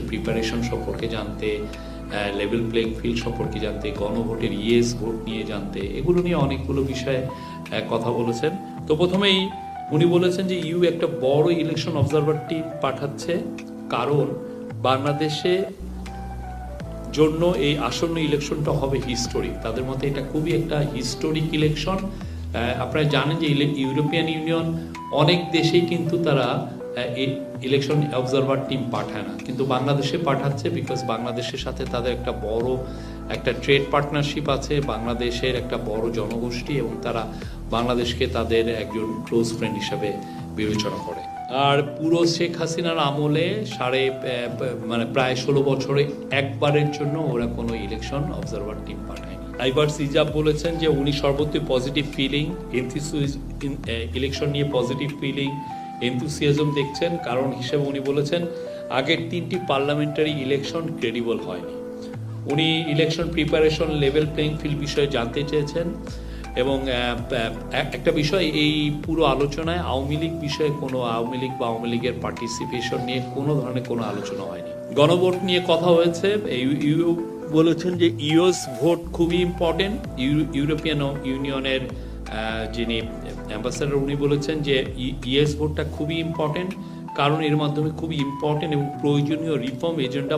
Preparation সম্পর্কে জানতে, level playing field সম্পর্কে জানতে, গণভোটের ইয়েস ভোট নিয়ে জানতে, এগুলো নিয়ে অনেকগুলো বিষয়ে কথা বলেছেন। তো প্রথমেই উনি বলেছেন যে ইউ একটা বড় ইলেকশন অবজারভার টিম পাঠাচ্ছে, কারণ বাংলাদেশে জন্য এই আসন্ন ইলেকশনটা হবে হিস্টোরিক। তাদের মতে এটা খুবই একটা হিস্টোরিক ইলেকশন। আপনারা জানেন যে ইউরোপিয়ান ইউনিয়ন অনেক দেশেই কিন্তু তারা ইলেকশন অবজারভার টিম পাঠায় না, কিন্তু বাংলাদেশে পাঠাচ্ছে, বিকজ বাংলাদেশের সাথে তাদের একটা বড় একটা ট্রেড পার্টনারশিপ আছে, বাংলাদেশের একটা বড় জনগোষ্ঠী, এবং তারা বাংলাদেশকে তাদের একজন ক্লোজ ফ্রেন্ড হিসাবে বিবেচনা করে। আর পুরো শেখ হাসিনার আমলে প্রায় 16 বছরে একবারের জন্য ওরা কোনো ইলেকশন অবজারভার টিম পাঠায়নি। আইবার সিজাব বলেছেন যে উনি সর্বত্রই পজিটিভ ফিলিং, ইলেকশন নিয়ে পজিটিভ ফিলিং, এনথুসিয়াজম দেখছেন। কারণ হিসেবে উনি বলেছেন আগের 3টি পার্লামেন্টারি ইলেকশন ক্রেডিবল হয়নি। উনি election preparation, level playing field বিষয়ে জানতে চেয়েছেন, এবং একটা বিষয়, এই পুরো আলোচনায় আওয়ামী লীগ বিষয়ে কোনো আওয়ামী লীগ বা আওয়ামী লীগের পার্টিসিপেশন নিয়ে কোনো ধরনের কোনো আলোচনা হয়নি। গণভোট নিয়ে কথা হয়েছে। ইউ বলেছেন যে ইউএস ভোট খুবই ইম্পর্টেন্ট। ইউরোপিয়ান ইউনিয়নের যিনি অ্যাম্বাসেডর, উনি বলেছেন যে ইউএস ভোটটা খুবই ইম্পর্টেন্ট, কারণ এর মাধ্যমে খুবই ইম্পর্টেন্ট এবং প্রয়োজনীয় রিফর্ম এজেন্ডা